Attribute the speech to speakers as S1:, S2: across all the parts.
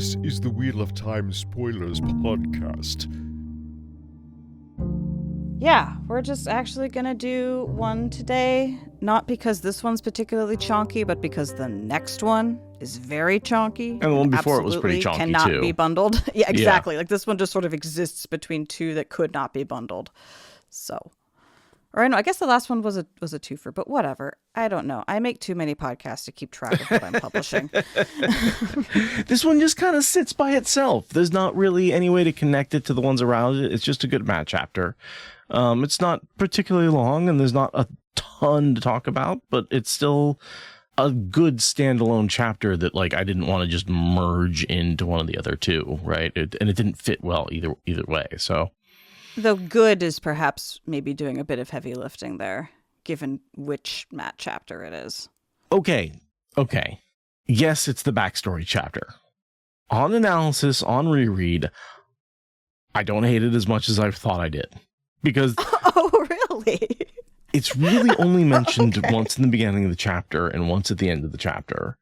S1: This is the Wheel of Time Spoilers podcast.
S2: Yeah, we're just actually going to do one today. Not because this one's particularly chonky, but because the next one is very chonky.
S3: And the one before it was pretty chonky,
S2: cannot
S3: too.
S2: Be bundled. Yeah, exactly. Yeah. Like this one just sort of exists between two that could not be bundled. So, or I know, I guess the last one was a twofer, but whatever. I don't know. I make too many podcasts to keep track of what I'm publishing.
S3: This one just kind of sits by itself. There's not really any way to connect it to the ones around it. It's just a good Matt chapter. It's not particularly long, and there's not a ton to talk about, but it's still a good standalone chapter that, like, I didn't want to just merge into one of the other two, right? And it didn't fit well either way. So,
S2: though good is perhaps maybe doing a bit of heavy lifting there, given which Matt chapter it is.
S3: Okay. Yes, it's the backstory chapter. On analysis, on reread, I don't hate it as much as I thought I did. Because
S2: oh, really?
S3: It's really only mentioned once in the beginning of the chapter and once at the end of the chapter.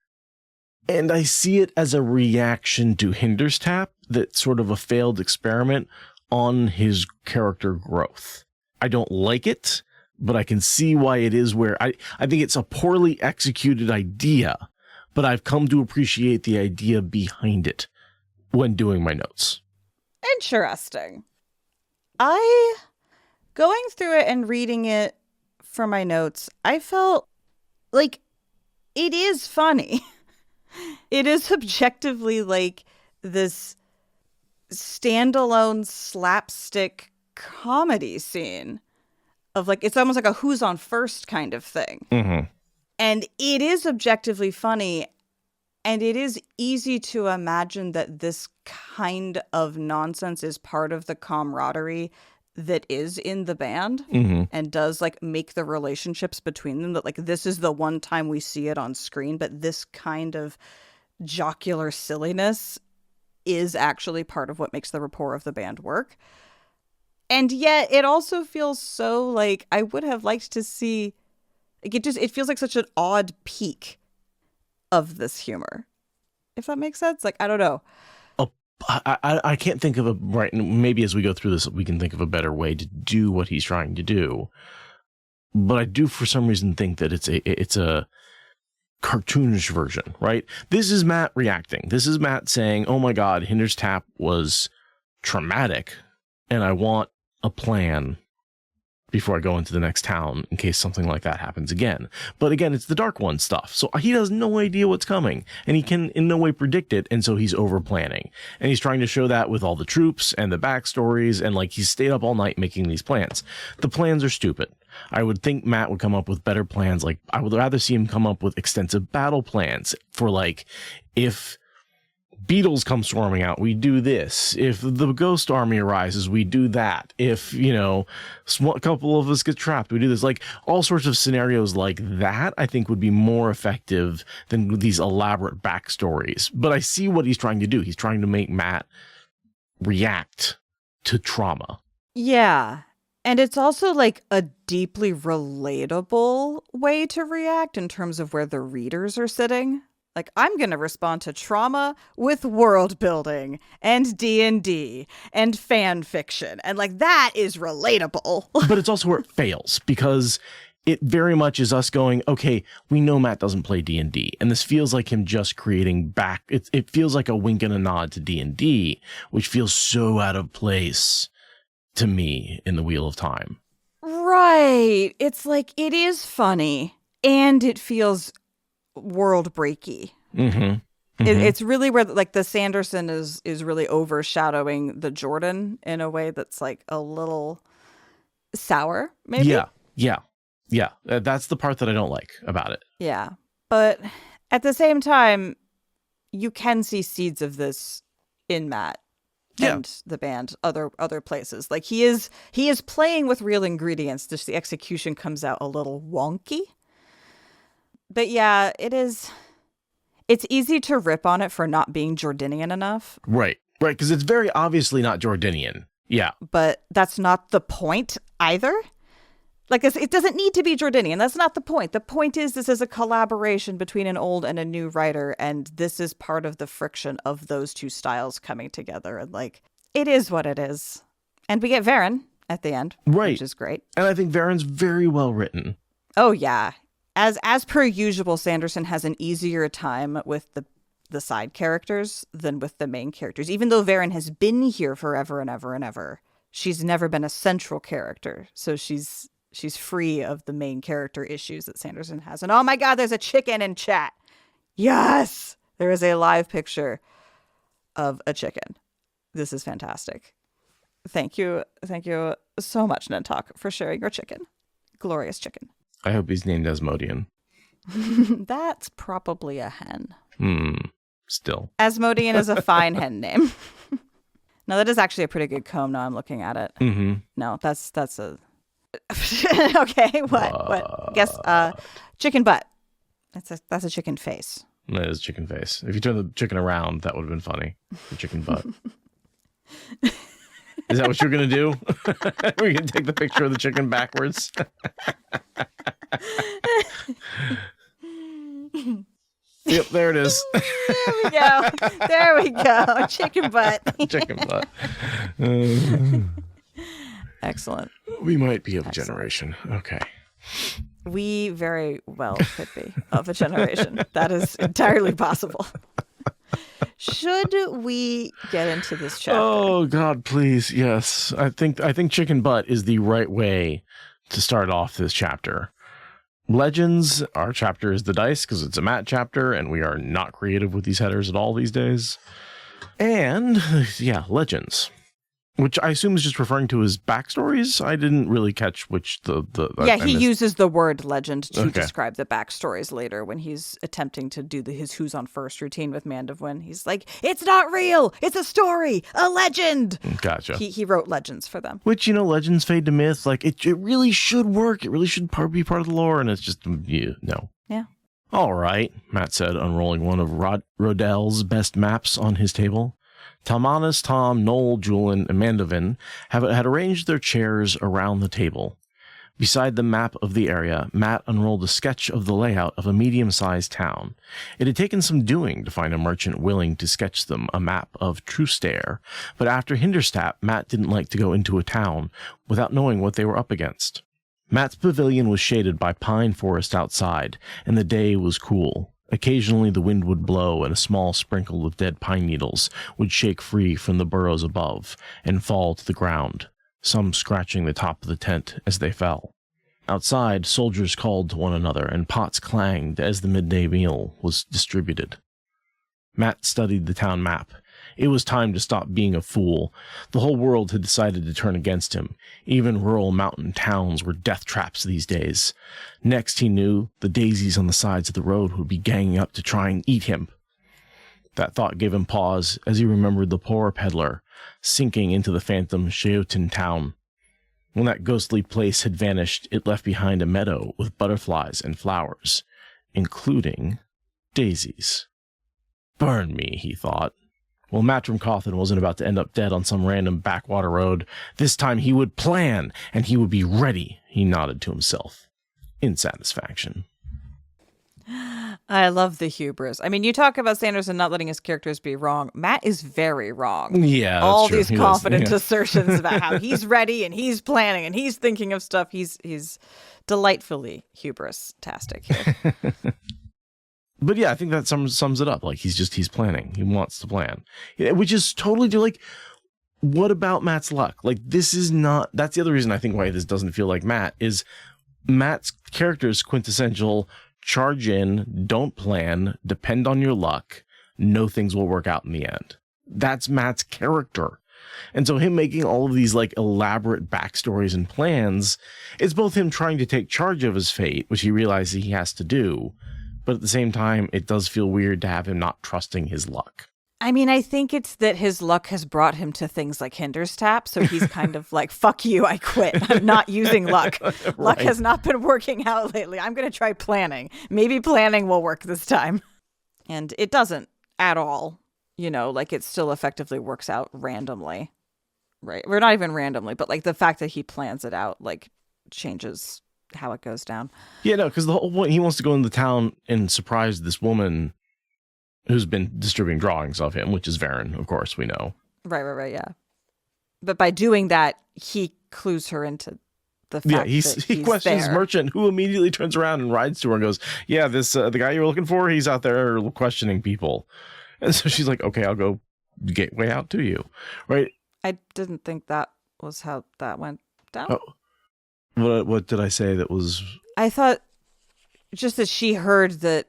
S3: And I see it as a reaction to Hinder's Tap, that's sort of a failed experiment on his character growth. I don't like it, but I can see why it is where I think it's a poorly executed idea, but I've come to appreciate the idea behind it when doing my notes.
S2: Interesting. Going through it and reading it for my notes, I felt like it is funny. It is objectively like this standalone slapstick comedy scene of like, it's almost like a who's on first kind of thing.
S3: Mm-hmm.
S2: And it is objectively funny. And it is easy to imagine that this kind of nonsense is part of the camaraderie that is in the band,
S3: mm-hmm.
S2: and does like make the relationships between them, that like this is the one time we see it on screen, but this kind of jocular silliness is actually part of what makes the rapport of the band work. And yet it also feels so like I would have liked to see, like it feels like such an odd peak of this humor, if that makes sense. Like, I don't know.
S3: I can't think of right. Maybe as we go through this, we can think of a better way to do what he's trying to do. But I do, for some reason, think that it's a cartoonish version, right? This is Matt reacting. This is Matt saying, "Oh my God, Hinder's Tap was traumatic, and I want a plan before I go into the next town in case something like that happens again." But again, it's the Dark One stuff. So he has no idea what's coming, and he can in no way predict it. And so he's over planning, and he's trying to show that with all the troops and the backstories. And like, he's stayed up all night making these plans. The plans are stupid. I would think Matt would come up with better plans. Like, I would rather see him come up with extensive battle plans for, like, if beetles come swarming out, we do this. If the ghost army arises, we do that. If, a couple of us get trapped, we do this. Like, all sorts of scenarios like that, I think would be more effective than these elaborate backstories. But I see what he's trying to do. He's trying to make Matt react to trauma.
S2: Yeah. And it's also like a deeply relatable way to react in terms of where the readers are sitting. Like, I'm going to respond to trauma with world building and D&D and fan fiction. And like, that is relatable.
S3: But it's also where it fails, because it very much is us going, okay, we know Matt doesn't play D&D. And this feels like him just creating back. It feels like a wink and a nod to D&D, which feels so out of place to me in the Wheel of Time.
S2: Right. It's like, it is funny and it feels world breaky.
S3: Mm-hmm. Mm-hmm.
S2: It's really where like the Sanderson is really overshadowing the Jordan in a way that's like a little sour, maybe.
S3: Yeah. That's the part that I don't like about it.
S2: Yeah, but at the same time, you can see seeds of this in Matt and the band other places. Like, he is playing with real ingredients, just the execution comes out a little wonky. But yeah, it's easy to rip on it for not being Jordanian enough.
S3: Right, because it's very obviously not Jordanian. Yeah.
S2: But that's not the point either. Like, it doesn't need to be Jordanian. That's not the point. The point is this is a collaboration between an old and a new writer, and this is part of the friction of those two styles coming together. And, like, it is what it is. And we get Varen at the end,
S3: right,
S2: which is great.
S3: And I think Varen's very well written.
S2: Oh, yeah. As per usual, Sanderson has an easier time with the side characters than with the main characters. Even though Varen has been here forever and ever and ever, she's never been a central character. So she's free of the main character issues that Sanderson has. And oh my God, there's a chicken in chat. Yes, there is a live picture of a chicken. This is fantastic. Thank you so much, Nantok, for sharing your chicken. Glorious chicken.
S3: I hope he's named Asmodean.
S2: That's probably a hen.
S3: Still.
S2: Asmodean is a fine hen name. No, that is actually a pretty good comb now I'm looking at it.
S3: Mm-hmm.
S2: No, that's a... Okay, what? Guess, chicken butt. That's a chicken face.
S3: That is chicken face. If you turn the chicken around, that would have been funny. The chicken butt. Is that what you're going to do? We're going to take the picture of the chicken backwards. Yep, there it is.
S2: There we go. Chicken butt.
S3: Chicken butt.
S2: Excellent.
S3: We might be of a generation. Okay.
S2: We very well could be of a generation. That is entirely possible. Should we get into this chapter?
S3: Oh God, please. Yes. I think chicken butt is the right way to start off this chapter. Legends, our chapter is the dice because it's a Matt chapter and we are not creative with these headers at all these days. And yeah, legends. Which I assume is just referring to his backstories. I didn't really catch which
S2: he uses the word legend to describe the backstories later when he's attempting to do his Who's on First routine with Mandevwin. He's like, it's not real. It's a story, a legend.
S3: Gotcha.
S2: He wrote legends for them.
S3: Which, legends fade to myth. Like, it really should work. It really should be part of the lore. And it's just, no.
S2: Yeah.
S3: All right, Matt said, unrolling one of Rodell's best maps on his table. Talmanis, Tom, Noel, Julian, and Mandevin had arranged their chairs around the table. Beside the map of the area, Matt unrolled a sketch of the layout of a medium-sized town. It had taken some doing to find a merchant willing to sketch them a map of Trustair, but after Hinderstap, Matt didn't like to go into a town without knowing what they were up against. Matt's pavilion was shaded by pine forest outside, and the day was cool. Occasionally the wind would blow and a small sprinkle of dead pine needles would shake free from the burrows above and fall to the ground, some scratching the top of the tent as they fell. Outside, soldiers called to one another and pots clanged as the midday meal was distributed. Matt studied the town map. It was time to stop being a fool. The whole world had decided to turn against him. Even rural mountain towns were death traps these days. Next, he knew the daisies on the sides of the road would be ganging up to try and eat him. That thought gave him pause as he remembered the poor peddler sinking into the phantom Sheotin town. When that ghostly place had vanished, it left behind a meadow with butterflies and flowers, including daisies. Burn me, he thought. Well, Matt from Cawthon wasn't about to end up dead on some random backwater road. This time he would plan, and he would be ready, he nodded to himself, in satisfaction.
S2: I love the hubris. I mean, you talk about Sanderson not letting his characters be wrong. Matt is very wrong.
S3: Yeah, that's
S2: all
S3: true.
S2: These confident assertions about how he's ready and he's planning and he's thinking of stuff. He's delightfully hubris-tastic here.
S3: But yeah, I think that sums it up. Like, he's planning. He wants to plan. Which is totally, like, what about Matt's luck? Like, this is not, that's the other reason I think why this doesn't feel like Matt, is Matt's character's quintessential charge in, don't plan, depend on your luck, know things will work out in the end. That's Matt's character. And so him making all of these, like, elaborate backstories and plans, it's both him trying to take charge of his fate, which he realizes he has to do, but at the same time, it does feel weird to have him not trusting his luck.
S2: I mean, I think it's that his luck has brought him to things like Hinderstap, so he's kind of like, fuck you, I quit. I'm not using luck. Right. Luck has not been working out lately. I'm going to try planning. Maybe planning will work this time. And it doesn't at all. Like, it still effectively works out randomly. Right? Or not even randomly, but like the fact that he plans it out, like, changes how it goes down.
S3: Yeah, no, because the whole point, he wants to go into the town and surprise this woman who's been distributing drawings of him, which is Varen, of course, we know.
S2: Right, yeah. But by doing that, he clues her into the fact that
S3: he questions
S2: there.
S3: Merchant, who immediately turns around and rides to her and goes, yeah, this the guy you were looking for, he's out there questioning people. And so she's like, okay, I'll go gateway out to you. Right?
S2: I didn't think that was how that went down.
S3: Oh, what did I say that was...
S2: I thought just that she heard that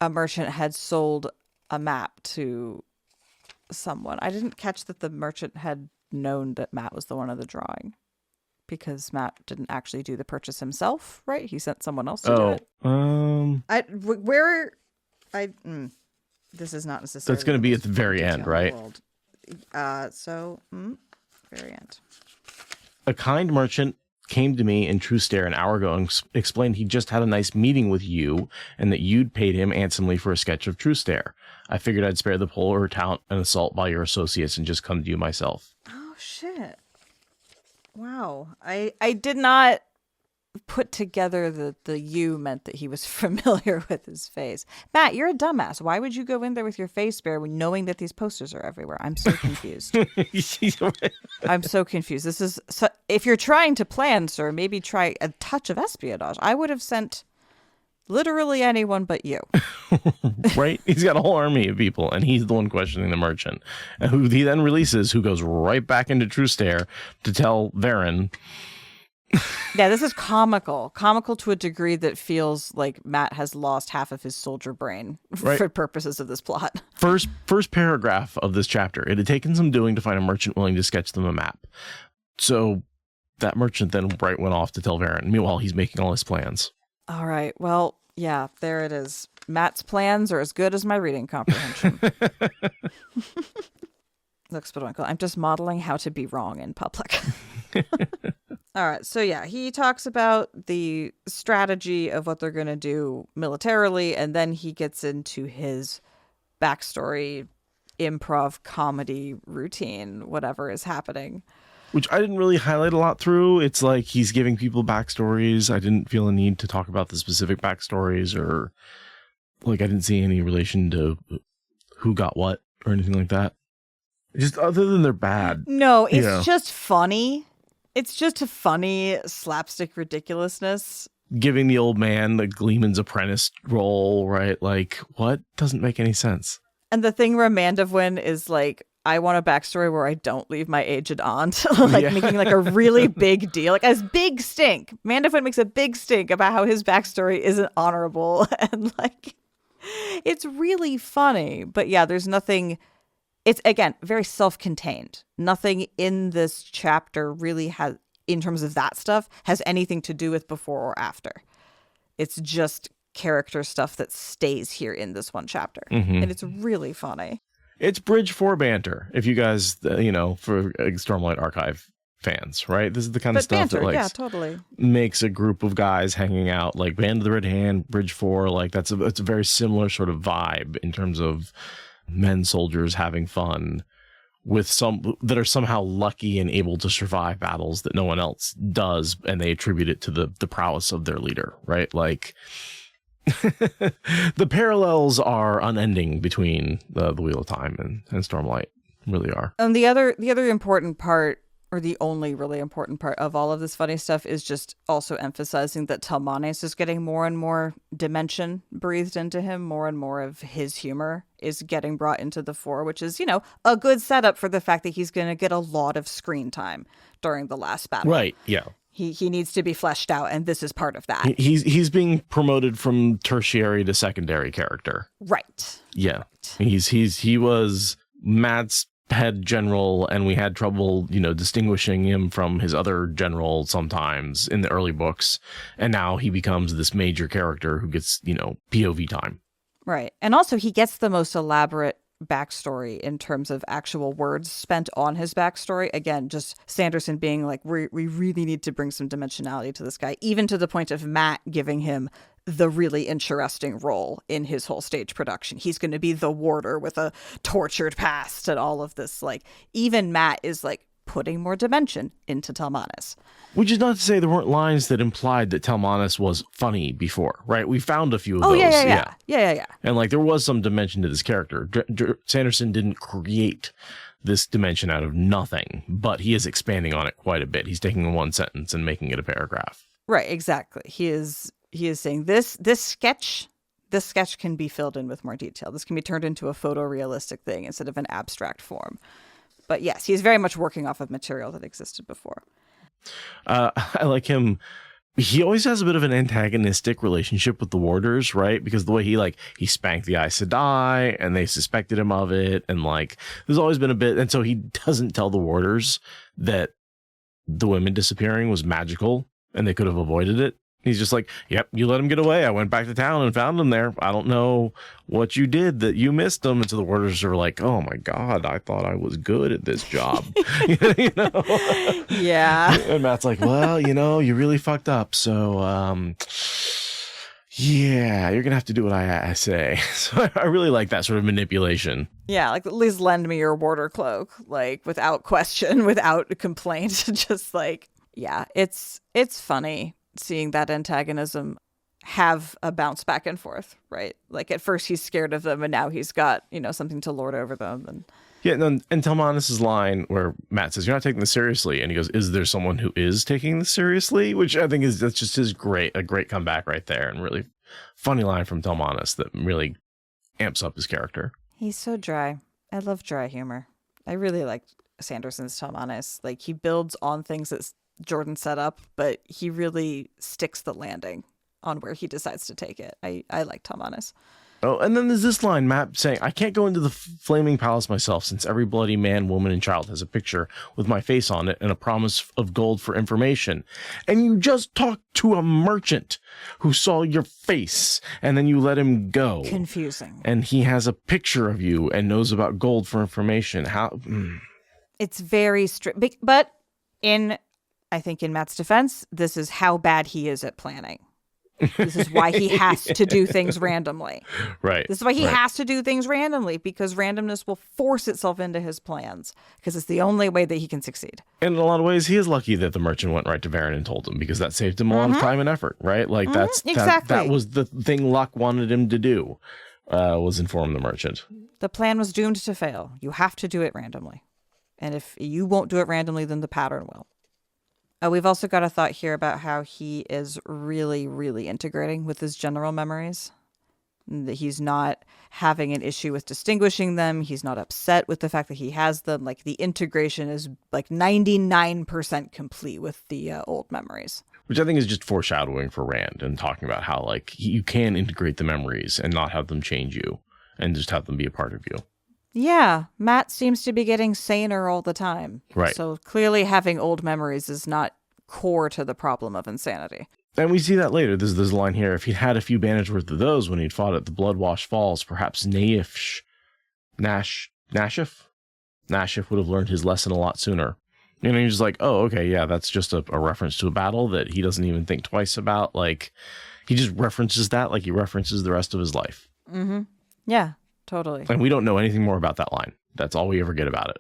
S2: a merchant had sold a map to someone. I didn't catch that the merchant had known that Matt was the one of the drawing, because Matt didn't actually do the purchase himself, right? He sent someone else to do it. This is not necessarily.
S3: That's going to be at the very end, right?
S2: Very end.
S3: A kind merchant came to me in True Stare an hour ago and explained he just had a nice meeting with you and that you'd paid him handsomely for a sketch of True Stare. I figured I'd spare the polar talent and assault by your associates and just come to you myself.
S2: Oh, shit. Wow. I did not put together that the you meant that he was familiar with his face. Matt, you're a dumbass. Why would you go in there with your face bare when knowing that these posters are everywhere? I'm so confused. I'm so confused. This is if you're trying to plan, sir, maybe try a touch of espionage. I would have sent literally anyone but you.
S3: Right? He's got a whole army of people, and he's the one questioning the merchant, and who he then releases, who goes right back into True Stare to tell Varen.
S2: Yeah, this is comical to a degree that feels like Matt has lost half of his soldier brain for purposes of this plot.
S3: First paragraph of this chapter. It had taken some doing to find a merchant willing to sketch them a map. So that merchant then went off to tell Varen. Meanwhile, he's making all his plans.
S2: All right. Well, yeah, there it is. Matt's plans are as good as my reading comprehension. Look, Spitwinkle, I'm just modeling how to be wrong in public. All right. So, yeah, he talks about the strategy of what they're going to do militarily, and then he gets into his backstory, improv comedy routine, whatever is happening.
S3: Which I didn't really highlight a lot through. It's like he's giving people backstories. I didn't feel a need to talk about the specific backstories, or like I didn't see any relation to who got what or anything like that. Just other than they're bad.
S2: No, it's just funny. It's just a funny slapstick ridiculousness. Giving
S3: the old man the Gleeman's apprentice role, right? Like, what? Doesn't make any sense.
S2: And the thing where Mandevwin is like, I want a backstory where I don't leave my aged aunt. Making like a really big deal. Like, as big stink. Mandevwin makes a big stink about how his backstory isn't honorable. And like, it's really funny. But yeah, there's nothing... It's, again, very self-contained. Nothing in this chapter really has, in terms of that stuff, has anything to do with before or after. It's just character stuff that stays here in this one chapter. Mm-hmm. And it's really funny.
S3: It's Bridge 4 banter, if you guys, for Stormlight Archive fans, right? This is the kind of stuff
S2: banter,
S3: that
S2: totally
S3: makes a group of guys hanging out, like Band of the Red Hand, Bridge 4, like it's a very similar sort of vibe in terms of men soldiers having fun with some that are somehow lucky and able to survive battles that no one else does, and they attribute it to the prowess of their leader, right? Like the parallels are unending between the Wheel of Time and Stormlight, really are.
S2: And the other important part, or the only really important part of all of this funny stuff, is just also emphasizing that Telmanes is getting more and more dimension breathed into him. More and more of his humor is getting brought into the fore, which is, a good setup for the fact that he's going to get a lot of screen time during the last battle.
S3: Right, yeah.
S2: He needs to be fleshed out, and this is part of that.
S3: He's being promoted from tertiary to secondary character.
S2: Right.
S3: Yeah. He was Matt's head general, and we had trouble, distinguishing him from his other general sometimes in the early books. And now he becomes this major character who gets, POV time.
S2: Right. And also he gets the most elaborate backstory in terms of actual words spent on his backstory. Again, just Sanderson being like, we really need to bring some dimensionality to this guy, even to the point of Matt giving him the really interesting role in his whole stage production. He's going to be the warder with a tortured past and all of this. Like, even Matt is like putting more dimension into Talmanis.
S3: Which is not to say there weren't lines that implied that Talmanis was funny before, right? We found a few of those.
S2: Yeah.
S3: And like there was some dimension to this character. Sanderson didn't create this dimension out of nothing, but he is expanding on it quite a bit. He's taking one sentence and making it a paragraph.
S2: Right, exactly. He is saying this sketch can be filled in with more detail. This can be turned into a photorealistic thing instead of an abstract form. But yes, he's very much working off of material that existed before.
S3: I like him. He always has a bit of an antagonistic relationship with the warders, right? Because the way he spanked the Aes Sedai and they suspected him of it. And like, there's always been a bit. And so he doesn't tell the warders that the women disappearing was magical and they could have avoided it. He's just like, yep, you let him get away. I went back to town and found him there. I don't know what you did that you missed him. And so the warders are like, oh my God, I thought I was good at this job. You know?
S2: Yeah.
S3: And Matt's like, well, you really fucked up. So, yeah, you're going to have to do what I say. So I really like that sort of manipulation.
S2: Yeah, like at least lend me your warder cloak, like without question, without complaint. Just like, yeah, it's funny seeing that antagonism have a bounce back and forth, right? Like at first he's scared of them and now he's got, something to lord over them. And
S3: yeah, and Talmanis' line where Matt says, you're not taking this seriously. And he goes, is there someone who is taking this seriously? Which I think that's just a great comeback right there. And really funny line from Talmanis that really amps up his character.
S2: He's so dry. I love dry humor. I really like Sanderson's Talmanis. Like he builds on things that Jordan set up, but he really sticks the landing on where he decides to take it. I like Talmanis.
S3: Oh, and then there's this line, Matt saying, I can't go into the flaming palace myself since every bloody man, woman, and child has a picture with my face on it and a promise of gold for information. And you just talked to a merchant who saw your face and then you let him go.
S2: Confusing.
S3: And he has a picture of you and knows about gold for information. How?
S2: It's very strict, but I think in Matt's defense, this is how bad he is at planning. This is why he has to do things randomly.
S3: Right.
S2: This is why he has to do things randomly, because randomness will force itself into his plans, because it's the only way that he can succeed.
S3: And in a lot of ways, he is lucky that the merchant went right to Varen and told him, because that saved him a lot of time and effort, right? Like that was the thing Luck wanted him to do, was inform the merchant.
S2: The plan was doomed to fail. You have to do it randomly. And if you won't do it randomly, then the pattern will. We've also got a thought here about how he is really, really integrating with his general memories. That he's not having an issue with distinguishing them. He's not upset with the fact that he has them. Like the integration is like 99% complete with the old memories.
S3: Which I think is just foreshadowing for Rand and talking about how like you can integrate the memories and not have them change you and just have them be a part of you.
S2: Yeah, Matt seems to be getting saner all the time.
S3: Right.
S2: So clearly having old memories is not core to the problem of insanity.
S3: And we see that later. There's a line here. If he'd had a few bandage worth of those when he'd fought at the Bloodwash Falls, perhaps Nashif would have learned his lesson a lot sooner. And he's just like, oh, okay, yeah, that's just a reference to a battle that he doesn't even think twice about. Like, he just references that like he references the rest of his life.
S2: Mm-hmm. Yeah. Totally.
S3: And we don't know anything more about that line. That's all we ever get about it.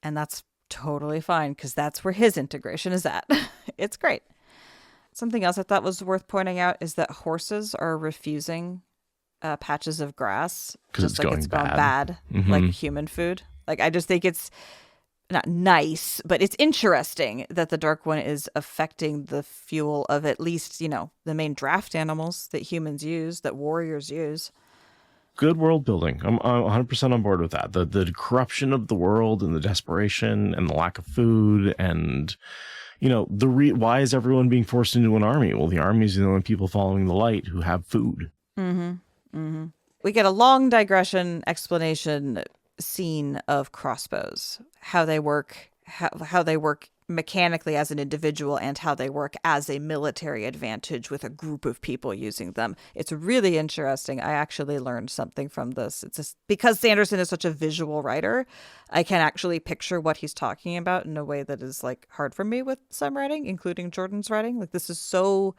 S2: And that's totally fine, because that's where his integration is at. It's great. Something else I thought was worth pointing out is that horses are refusing patches of grass just like it's gone bad, like human food. Like I just think it's not nice, but it's interesting that the Dark One is affecting the fuel of at least, the main draft animals that humans use, that warriors use.
S3: Good world building. I'm 100% on board with that. The corruption of the world and the desperation and the lack of food and, why is everyone being forced into an army? Well, the army is the only people following the light who have food.
S2: Mm-hmm. Mm-hmm. We get a long digression explanation scene of crossbows, how they work, how they work mechanically as an individual and how they work as a military advantage with a group of people using them. It's really interesting. I actually learned something from this. It's just because Sanderson is such a visual writer, I can actually picture what he's talking about in a way that is like hard for me with some writing, including Jordan's writing. Like this is so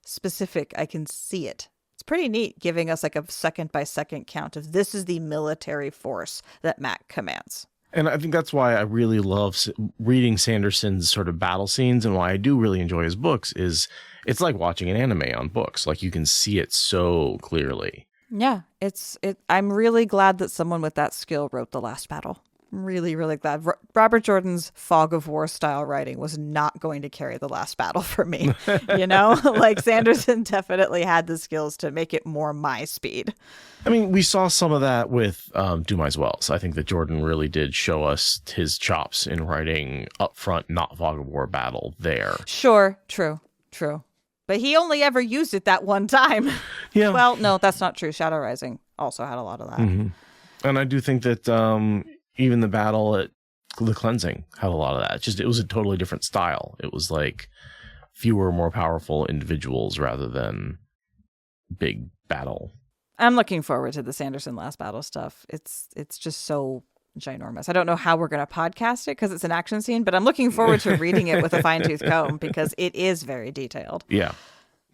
S2: specific. I can see it. It's pretty neat giving us like a second by second count of this is the military force that Matt commands.
S3: And I think that's why I really love reading Sanderson's sort of battle scenes, and why I do really enjoy his books is it's like watching an anime on books. Like, you can see it so clearly.
S2: Yeah, I'm really glad that someone with that skill wrote The Last Battle. I'm really, really glad. Robert Jordan's Fog of War style writing was not going to carry The Last Battle for me. You know, like Sanderson definitely had the skills to make it more my speed.
S3: I mean, we saw some of that with Dumais Wells. I think that Jordan really did show us his chops in writing upfront, not Fog of War battle there.
S2: Sure, true. But he only ever used it that one time.
S3: Yeah.
S2: Well, no, that's not true. Shadow Rising also had a lot of that.
S3: Mm-hmm. And I do think that even the battle at the Cleansing had a lot of that. It was a totally different style. It was like fewer, more powerful individuals rather than big battle.
S2: I'm looking forward to the Sanderson Last Battle stuff. It's just so ginormous. I don't know how we're going to podcast it because it's an action scene, but I'm looking forward to reading it with a fine-tooth comb because it is very detailed.
S3: Yeah.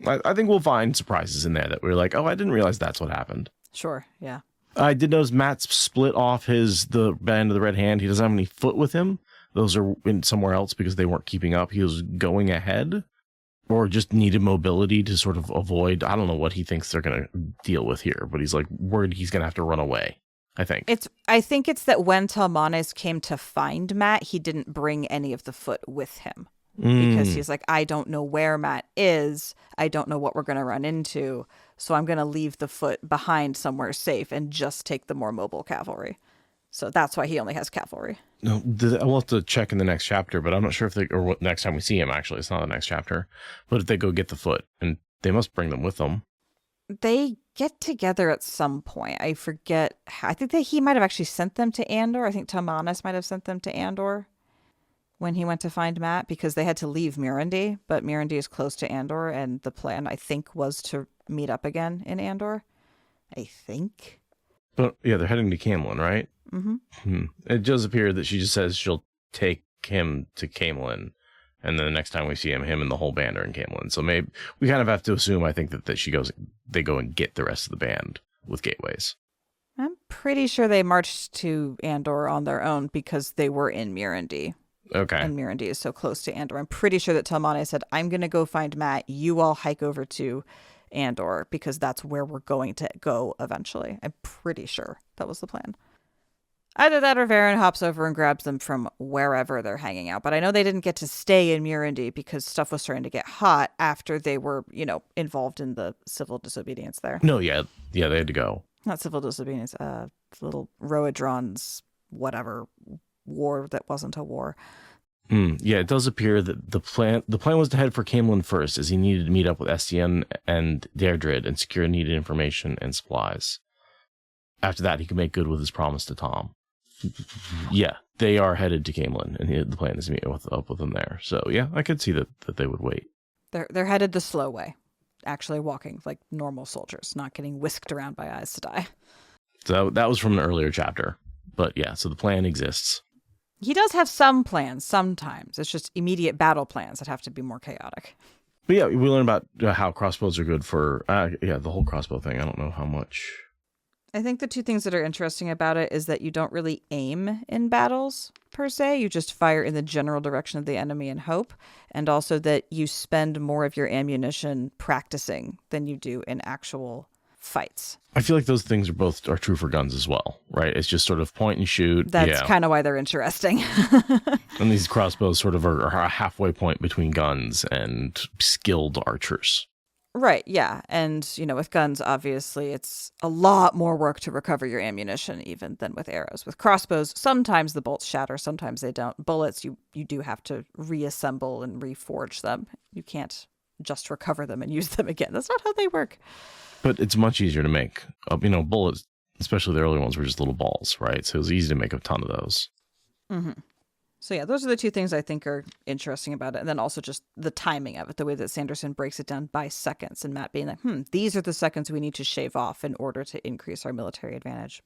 S3: I think we'll find surprises in there that we're like, oh, I didn't realize that's what happened.
S2: Sure, yeah.
S3: I did notice Matt's split off the band of the Red Hand. He doesn't have any foot with him. Those are in somewhere else because they weren't keeping up. He was going ahead or just needed mobility to sort of avoid. I don't know what he thinks they're going to deal with here, but he's like worried he's going to have to run away. I think it's that when Talmanes came to find Matt, he didn't bring any of the foot with him because he's like, I don't know where Matt is. I don't know what we're going to run into. So I'm going to leave the foot behind somewhere safe and just take the more mobile cavalry. So that's why he only has cavalry. No, I'll have to check in the next chapter, but I'm not sure what next time we see him, actually. It's not the next chapter. But if they go get the foot, and they must bring them with them.
S2: They get together at some point. I forget. I think that he might have actually sent them to Andor. I think Talmanes might have sent them to Andor when he went to find Matt because they had to leave Mirandy, but Mirandy is close to Andor, and the plan, I think, was to meet up again in Andor. I think.
S3: But yeah, they're heading to Camelin, right? Mm-hmm. It does appear that she just says she'll take him to Camelin, and then the next time we see him and the whole band are in Camelin. So maybe we kind of have to assume, I think, that they go and get the rest of the band with gateways.
S2: I'm pretty sure they marched to Andor on their own because they were in Mirandy.
S3: Okay.
S2: And Mirandy is so close to Andor. I'm pretty sure that Talmanes said, I'm going to go find Matt. You all hike over to Andor because that's where we're going to go eventually. I'm pretty sure that was the plan. Either that or Varen hops over and grabs them from wherever they're hanging out. But I know they didn't get to stay in Mirandy because stuff was starting to get hot after they were, involved in the civil disobedience there.
S3: No, yeah, they had to go.
S2: Not civil disobedience, little Roedron's whatever war that wasn't a war.
S3: Yeah, it does appear that the plan was to head for Camelin first, as he needed to meet up with Estienne and Deirdre and secure needed information and supplies. After that, he could make good with his promise to Tom. Yeah, they are headed to Camelin, and the plan is to meet up with them there. So yeah, I could see that they would wait.
S2: They're headed the slow way, actually walking like normal soldiers, not getting whisked around by Aes Sedai.
S3: So that was from an earlier chapter, but yeah, so the plan exists.
S2: He does have some plans sometimes. It's just immediate battle plans that have to be more chaotic.
S3: But yeah, we learn about how crossbows are good for the whole crossbow thing. I don't know how much.
S2: I think the two things that are interesting about it is that you don't really aim in battles, per se. You just fire in the general direction of the enemy and hope. And also that you spend more of your ammunition practicing than you do in actual fights.
S3: I feel like those things are true for guns as well, right? It's just sort of point and shoot.
S2: That's kind of why they're interesting.
S3: And these crossbows sort of are a halfway point between guns and skilled archers.
S2: Right, yeah. And, with guns, obviously, it's a lot more work to recover your ammunition even than with arrows. With crossbows, sometimes the bolts shatter, sometimes they don't. Bullets, you do have to reassemble and reforge them. You can't just recover them and use them again. That's not how they work.
S3: But it's much easier to make. Bullets, especially the early ones, were just little balls, right? So it was easy to make a ton of those.
S2: Mm-hmm. So yeah, those are the two things I think are interesting about it. And then also just the timing of it, the way that Sanderson breaks it down by seconds and Matt being like, these are the seconds we need to shave off in order to increase our military advantage.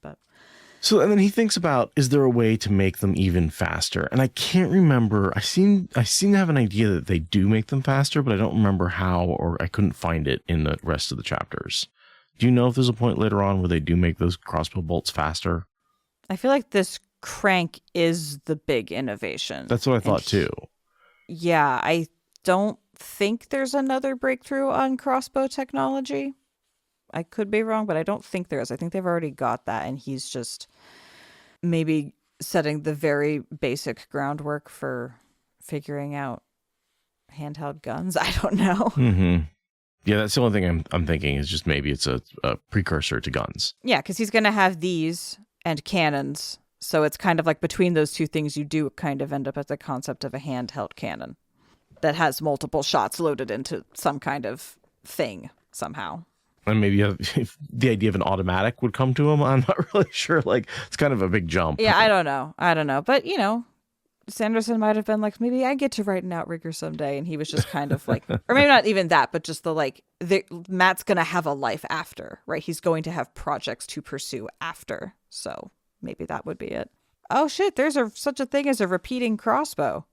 S3: So, and then he thinks about, is there a way to make them even faster? And I can't remember. I seem to have an idea that they do make them faster, but I don't remember how, or I couldn't find it in the rest of the chapters. Do you know if there's a point later on where they do make those crossbow bolts faster?
S2: I feel like this crank is the big innovation.
S3: That's what I thought too.
S2: Yeah, I don't think there's another breakthrough on crossbow technology. I could be wrong, but I don't think there is. I think they've already got that, and he's just maybe setting the very basic groundwork for figuring out handheld guns. I don't know.
S3: Mm-hmm. Yeah, that's the only thing I'm thinking is just maybe it's a precursor to guns.
S2: Yeah, because he's going to have these and cannons. So it's kind of like between those two things, you do kind of end up at the concept of a handheld cannon that has multiple shots loaded into some kind of thing somehow.
S3: And maybe if the idea of an automatic would come to him. I'm not really sure. Like, it's kind of a big jump.
S2: Yeah, I don't know. But, Sanderson might have been like, maybe I get to write an outrigger someday. And he was just kind of like, or maybe not even that, but just Matt's going to have a life after, right? He's going to have projects to pursue after. So maybe that would be it. Oh, shit, there's such a thing as a repeating crossbow,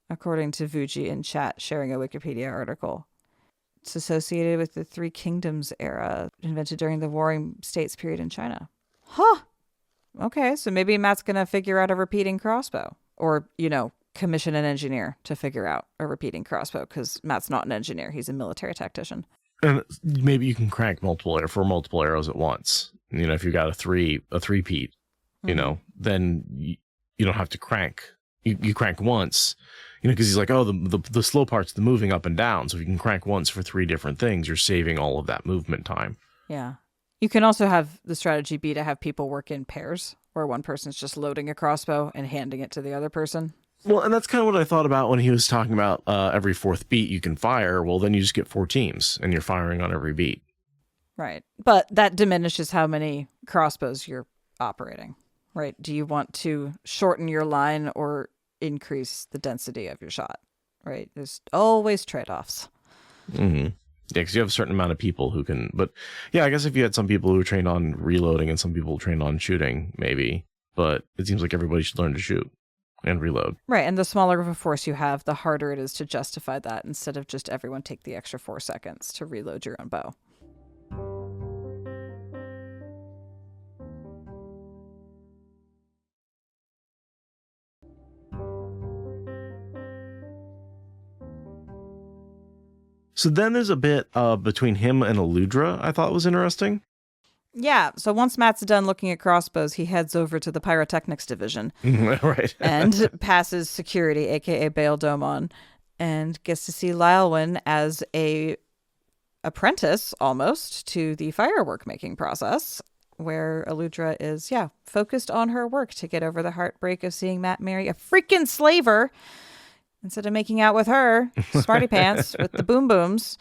S2: according to Vuji in chat, sharing a Wikipedia article. It's associated with the Three Kingdoms era, invented during the Warring States period in China. Huh. Okay, so maybe Matt's going to figure out a repeating crossbow. Or, commission an engineer to figure out a repeating crossbow, because Matt's not an engineer. He's a military tactician.
S3: And maybe you can crank multiple arrows at once. If you got a three-peat, then you don't have to crank. You crank once, because he's like, oh, the slow part's the moving up and down. So if you can crank once for 3 different things, you're saving all of that movement time.
S2: Yeah. You can also have the strategy be to have people work in pairs, where one person's just loading a crossbow and handing it to the other person.
S3: Well, and that's kind of what I thought about when he was talking about every 4th beat you can fire. Well, then you just get 4 teams and you're firing on every beat.
S2: Right. But that diminishes how many crossbows you're operating, right? Do you want to shorten your line or increase the density of your shot, right? There's always trade-offs.
S3: Mm-hmm. Yeah, because you have a certain amount of people who can, but yeah, I guess if you had some people who were trained on reloading and some people trained on shooting, maybe, but it seems like everybody should learn to shoot and reload.
S2: Right, and the smaller of a force you have, the harder it is to justify that instead of just everyone take the extra 4 seconds to reload your own bow.
S3: So then there's a bit between him and Aludra I thought was interesting.
S2: Yeah, so once Matt's done looking at crossbows, he heads over to the pyrotechnics division.
S3: Right.
S2: And passes security, a.k.a. Bail Domon, and gets to see Lylewyn as a apprentice, almost, to the firework making process, where Aludra is, focused on her work to get over the heartbreak of seeing Matt marry a freaking slaver instead of making out with her, smarty pants, with the boom booms.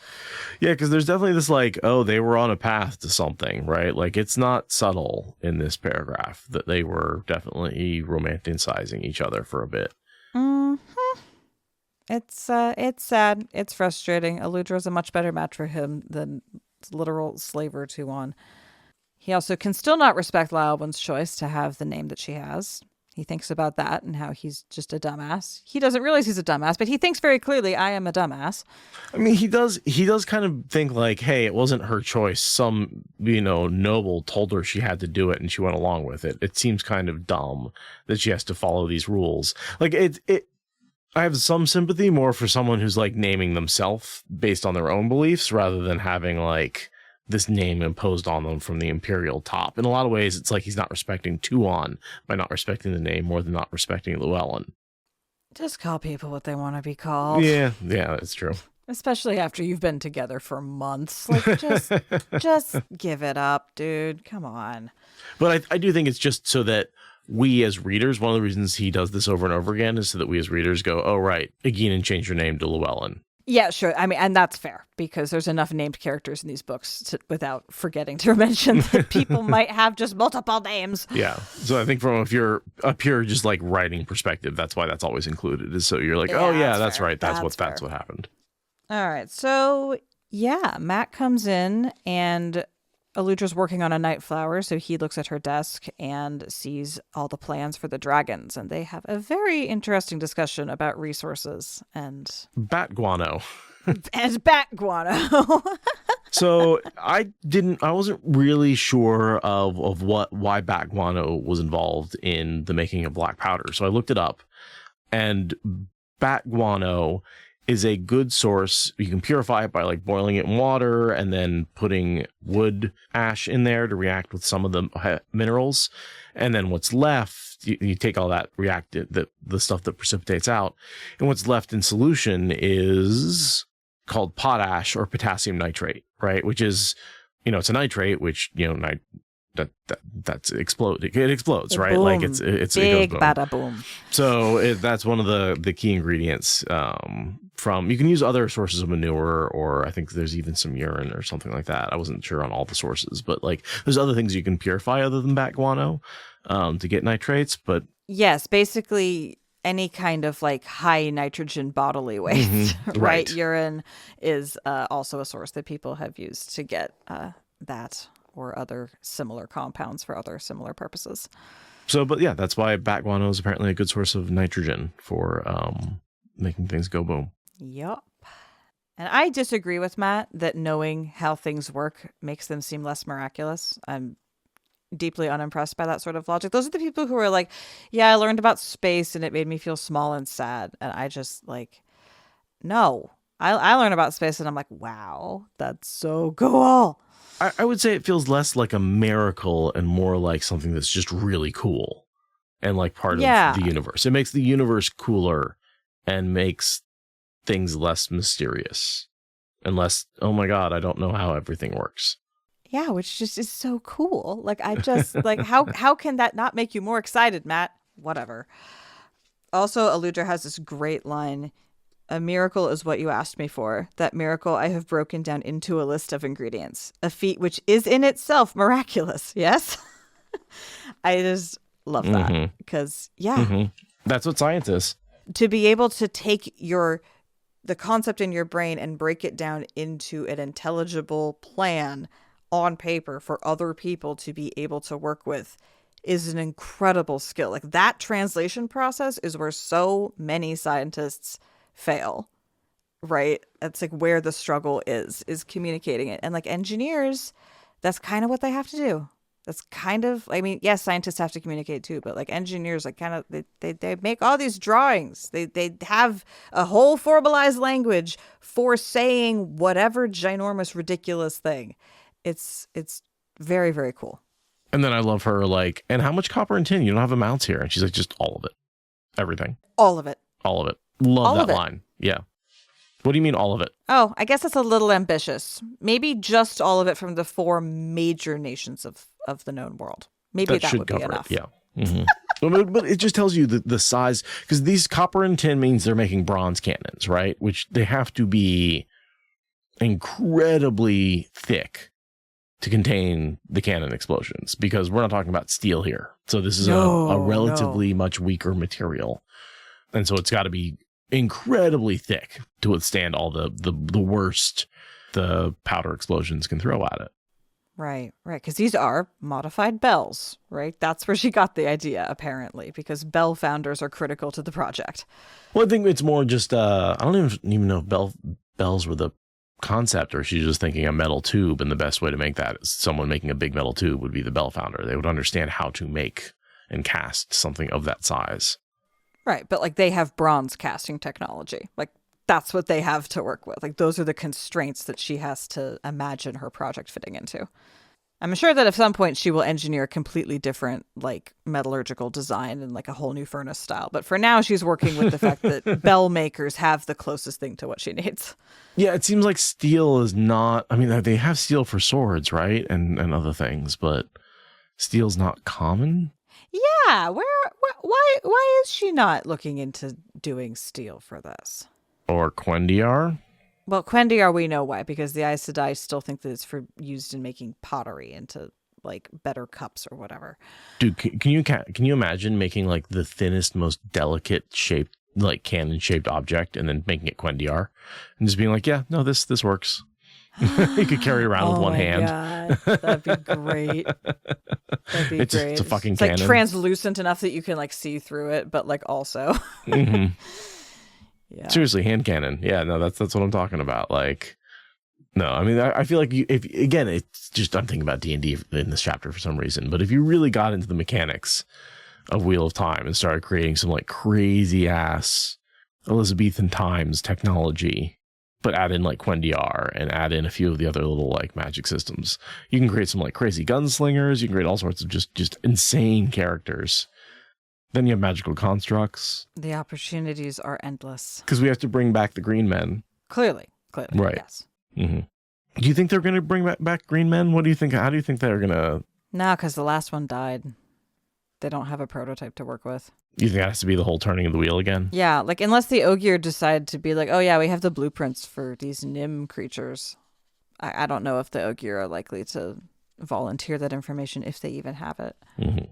S3: Yeah, because there's definitely this they were on a path to something, right? Like, it's not subtle in this paragraph that they were definitely romanticizing each other for a bit.
S2: Mm-hmm. It's sad. It's frustrating. Aludra's a much better match for him than literal slaver Tuon. He also can still not respect Lylewyn's choice to have the name that she has. He thinks about that and how he's just a dumbass. He doesn't realize he's a dumbass, but he thinks very clearly, I am a dumbass.
S3: I mean, he does kind of think like, hey, it wasn't her choice. Some, noble told her she had to do it and she went along with it. It seems kind of dumb that she has to follow these rules. Like, I have some sympathy more for someone who's like naming themselves based on their own beliefs rather than having like this name imposed on them from the imperial top. In a lot of ways, it's like he's not respecting Tuon by not respecting the name more than not respecting Llewellyn.
S2: Just call people what they want to be called.
S3: Yeah, it's true.
S2: Especially after you've been together for months. Like, just give it up, dude. Come on.
S3: But I do think it's just so that we as readers, one of the reasons he does this over and over again is so that we as readers go, oh, right, Egwene changed her name to Llewellyn.
S2: Yeah, sure. I mean, and that's fair because there's enough named characters in these books without forgetting to mention that people might have just multiple names.
S3: Yeah. So I think from a pure just like writing perspective, that's why that's always included is so you're like, oh yeah, that's right. That's what happened.
S2: All right. So yeah, Matt comes in and Aludra's working on a night flower, so he looks at her desk and sees all the plans for the dragons, and they have a very interesting discussion about resources and
S3: bat guano.
S2: and bat guano.
S3: So I wasn't really sure of why bat guano was involved in the making of black powder. So I looked it up, and bat guano is a good source. You can purify it by like boiling it in water and then putting wood ash in there to react with some of the minerals. And then what's left, you take all that the stuff that precipitates out, and what's left in solution is called potash or potassium nitrate, right? Which is, it's a nitrate, which, that's explode. It explodes, right?
S2: Boom.
S3: Like it's
S2: big
S3: it goes boom.
S2: bada boom.
S3: So that's one of the key ingredients. You can use other sources of manure, or I think there's even some urine or something like that. I wasn't sure on all the sources, but like there's other things you can purify other than bat guano to get nitrates. But
S2: yes, basically any kind of like high nitrogen bodily waste, right? Urine is also a source that people have used to get that or other similar compounds for other similar purposes.
S3: So, but yeah, that's why bat guano is apparently a good source of nitrogen for making things go boom.
S2: Yup. And I disagree with Matt that knowing how things work makes them seem less miraculous. I'm deeply unimpressed by that sort of logic. Those are the people who are like, yeah, I learned about space and it made me feel small and sad. And I just like, no. I learned about space and I'm like, wow, that's so cool.
S3: I would say it feels less like a miracle and more like something that's just really cool and like part of the universe. It makes the universe cooler and makes things less mysterious and less, oh my God, I don't know how everything works.
S2: Yeah, which just is so cool. Like, I just, like, how can that not make you more excited, Matt? Whatever. Also, Aludra has this great line. A miracle is what you asked me for. That miracle I have broken down into a list of ingredients. A feat which is in itself miraculous. Yes? I just love that. Because,
S3: that's what science is.
S2: To be able to take the concept in your brain and break it down into an intelligible plan on paper for other people to be able to work with is an incredible skill. Like, that translation process is where so many scientists fail, right? That's like where the struggle is communicating it. And like engineers, that's kind of what they have to do. That's kind of, I mean, yes, scientists have to communicate too, but like engineers, like kind of, they make all these drawings. They have a whole formalized language for saying whatever ginormous, ridiculous thing. It's very, very cool.
S3: And then I love her, like, and how much copper and tin? You don't have amounts here. And she's like, just all of it. Everything.
S2: All of it.
S3: All of it. Love
S2: all
S3: that line. Yeah. What do you mean all of it?
S2: Oh, I guess that's a little ambitious. Maybe just all of it from the 4 major nations of the known world. Maybe that would be enough.
S3: It. Yeah. But it just tells you the size, because these copper and tin means they're making bronze cannons, right? Which they have to be incredibly thick to contain the cannon explosions, because we're not talking about steel here. So this is a relatively much weaker material. And so it's got to be incredibly thick to withstand all the worst the powder explosions can throw at it.
S2: Right. Because these are modified bells, right? That's where she got the idea, apparently, because bell founders are critical to the project.
S3: Well, I think it's more just, I don't even know if bells were the concept, or she's just thinking a metal tube, and the best way to make that is someone making a big metal tube would be the bell founder. They would understand how to make and cast something of that size. Right.
S2: But like they have bronze casting technology. Like that's what they have to work with. Like those are the constraints that she has to imagine her project fitting into. I'm sure that at some point she will engineer a completely different like metallurgical design and like a whole new furnace style. But for now, she's working with the fact that bell makers have the closest thing to what she needs.
S3: Yeah, it seems like steel is not, I mean, they have steel for swords, right? And other things, but steel's not common.
S2: Yeah, why is she not looking into doing steel for this?
S3: Or Quendiar?
S2: Well, Quendiar we know why, because the Aes Sedai still think that it's used in making pottery into like better cups or whatever.
S3: Dude, can you imagine making like the thinnest, most delicate shaped, like cannon shaped object, and then making it Quendiar, and just being like, yeah, no, this works. You could carry around with one hand.
S2: God, that'd be great. That'd be great.
S3: It's a fucking
S2: it's
S3: cannon.
S2: Like translucent enough that you can like see through it, but like also.
S3: Mm-hmm.
S2: Yeah.
S3: Seriously, hand cannon. Yeah, no, that's what I'm talking about. Like, No, I mean, I feel like if again, it's just I'm thinking about D&D in this chapter for some reason. But if you really got into the mechanics of Wheel of Time and started creating some like crazy ass Elizabethan times technology, but add in like Quendiar and add in a few of the other little like magic systems, you can create some like crazy gunslingers. You can create all sorts of just insane characters. Then you have magical constructs.
S2: The opportunities are endless.
S3: Because we have to bring back the Green Men.
S2: Clearly,
S3: right?
S2: Yes.
S3: Mm-hmm. Do you think they're going to bring back Green Men? What do you think? How do you think they're going to?
S2: No, because the last one died. They don't have a prototype to work with.
S3: You think it has to be the whole turning of the wheel again?
S2: Yeah, like unless the Ogier decide to be like, oh yeah, we have the blueprints for these Nim creatures. I don't know if the Ogier are likely to volunteer that information if they even have it.
S3: Mm-hmm.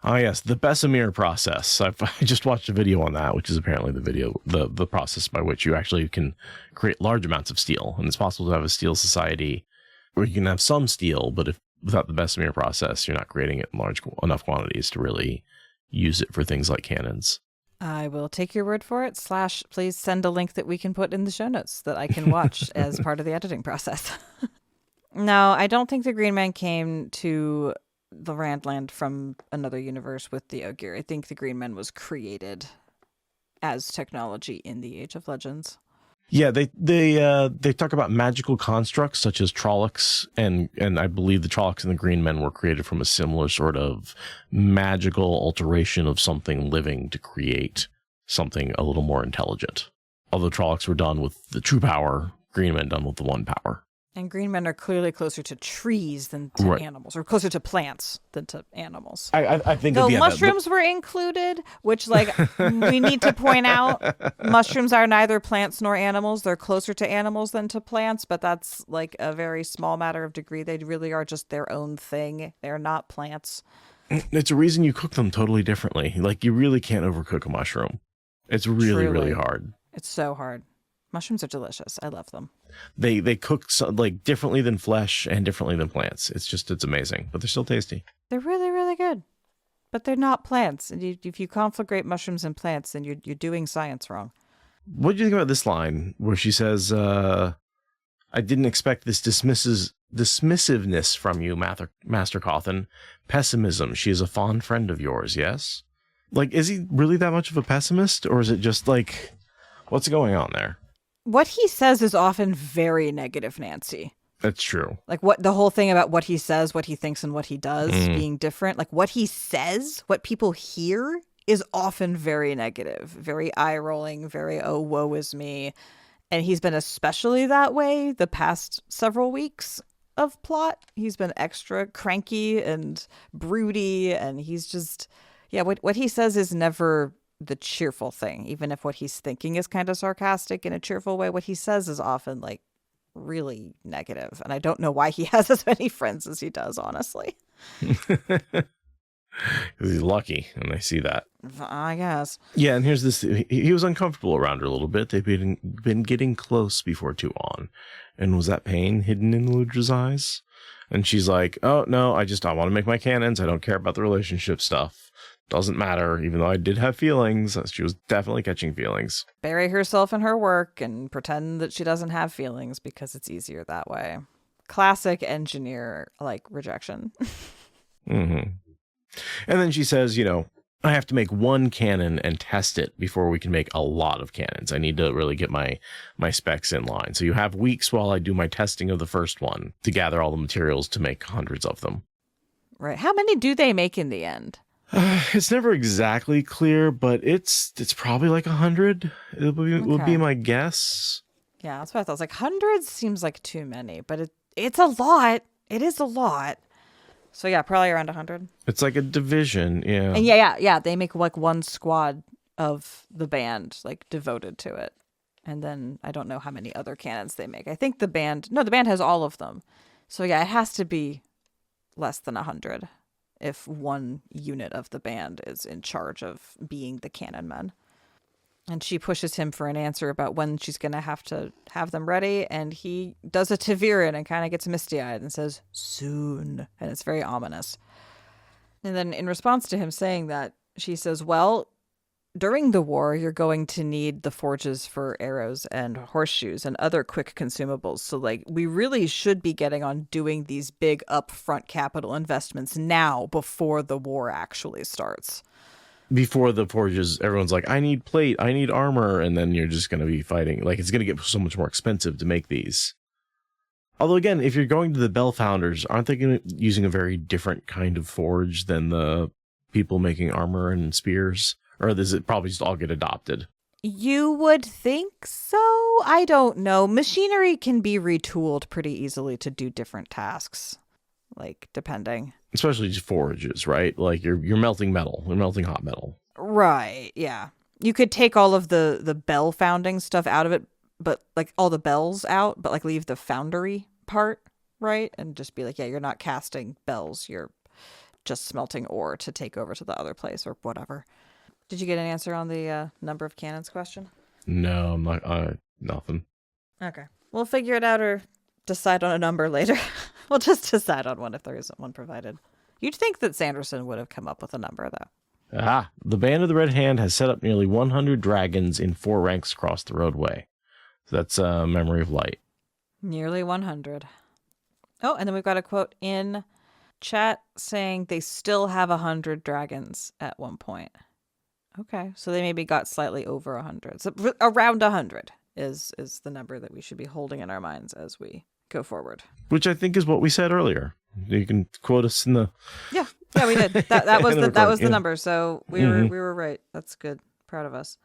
S3: Oh yes, the Bessemer process. I just watched a video on that, which is apparently the process by which you actually can create large amounts of steel, and it's possible to have a steel society where you can have some steel, but without the Bessemer process, you're not creating it in large enough quantities to really use it for things like cannons.
S2: I will take your word for it. / please send a link that we can put in the show notes that I can watch as part of the editing process. No, I don't think the Green Man came to the Randland from another universe with the Ogier. I think the Green Man was created as technology in the Age of Legends.
S3: Yeah, they talk about magical constructs such as Trollocs, and I believe the Trollocs and the Green Men were created from a similar sort of magical alteration of something living to create something a little more intelligent. Although Trollocs were done with the true power, Green Men done with the one power.
S2: And Green Men are clearly closer to trees than to animals, or closer to plants than to animals.
S3: I think
S2: though mushrooms were included, which like we need to point out, mushrooms are neither plants nor animals. They're closer to animals than to plants, but that's like a very small matter of degree. They really are just their own thing. They're not plants.
S3: It's a reason you cook them totally differently. Like you really can't overcook a mushroom. It's really, really hard.
S2: It's so hard. Mushrooms are delicious. I love them.
S3: They cook like differently than flesh and differently than plants. It's amazing, but they're still tasty.
S2: They're really, really good, but they're not plants. And if you conflagrate mushrooms and plants, then you're doing science wrong.
S3: What do you think about this line where she says, "I didn't expect this dismissiveness from you, Master Cawthon. Pessimism. She is a fond friend of yours. Yes." Like, is he really that much of a pessimist, or is it just like, what's going on there?
S2: What he says is often very negative, Nancy.
S3: That's true.
S2: Like what the whole thing about what he says, what he thinks, and what he does being different. Like what he says, what people hear is often very negative, very eye-rolling, very, oh, woe is me. And he's been especially that way the past several weeks of plot. He's been extra cranky and broody, and he's just, yeah, what he says is never the cheerful thing, even if what he's thinking is kind of sarcastic in a cheerful way. What he says is often like really negative, and I don't know why he has as many friends as he does, honestly.
S3: He's lucky, and I see that,
S2: I guess.
S3: Yeah, and here's this. He was uncomfortable around her a little bit. They've been getting close before too long, and was that pain hidden in Ludra's eyes? And she's like, oh no, I want to make my cannons. I don't care about the relationship stuff. Doesn't matter, even though I did have feelings. She was definitely catching feelings.
S2: Bury herself in her work and pretend that she doesn't have feelings because it's easier that way. Classic engineer, like, rejection.
S3: Mm-hmm. And then she says, I have to make one cannon and test it before we can make a lot of cannons. I need to really get my specs in line. So you have weeks while I do my testing of the first one to gather all the materials to make hundreds of them.
S2: Right. How many do they make in the end?
S3: It's never exactly clear, but it's probably like 100. It would be my guess.
S2: Yeah, that's what I thought. I was like, hundreds seems like too many, but it's a lot. It is a lot. So yeah, probably around 100.
S3: It's like a division, yeah.
S2: And yeah. They make like one squad of the band like devoted to it, and then I don't know how many other cannons they make. I think the band has all of them. So yeah, it has to be less than 100. If one unit of the band is in charge of being the cannon men. And she pushes him for an answer about when she's going to have them ready. And he does a Taviran and kind of gets misty-eyed and says, soon. And it's very ominous. And then in response to him saying that, she says, well, during the war, you're going to need the forges for arrows and horseshoes and other quick consumables. So, like, we really should be getting on doing these big upfront capital investments now before the war actually starts.
S3: Before the forges, everyone's like, I need plate, I need armor, and then you're just going to be fighting. Like, it's going to get so much more expensive to make these. Although, again, if you're going to the Bell Founders, aren't they using a very different kind of forge than the people making armor and spears? Or does it probably just all get adopted?
S2: You would think so? I don't know. Machinery can be retooled pretty easily to do different tasks, like, depending.
S3: Especially just forges, right? Like, you're melting metal. You're melting hot metal.
S2: Right, yeah. You could take all of the bell founding stuff out of it, but, like, all the bells out, but, like, leave the foundry part, right? And just be like, yeah, you're not casting bells. You're just smelting ore to take over to the other place or whatever. Did you get an answer on the number of cannons question?
S3: No, I'm not. Nothing.
S2: Okay. We'll figure it out or decide on a number later. We'll just decide on one if there isn't one provided. You'd think that Sanderson would have come up with a number, though.
S3: Ah, the Band of the Red Hand has set up nearly 100 dragons in 4 ranks across the roadway. So that's Memory of Light.
S2: Nearly 100. Oh, and then we've got a quote in chat saying they still have 100 dragons at one point. Okay, so they maybe got slightly over 100. So around 100 is the number that we should be holding in our minds as we go forward.
S3: Which I think is what we said earlier. You can quote us in the...
S2: Yeah, we did. That was the number. So we were right. That's good. Proud of us.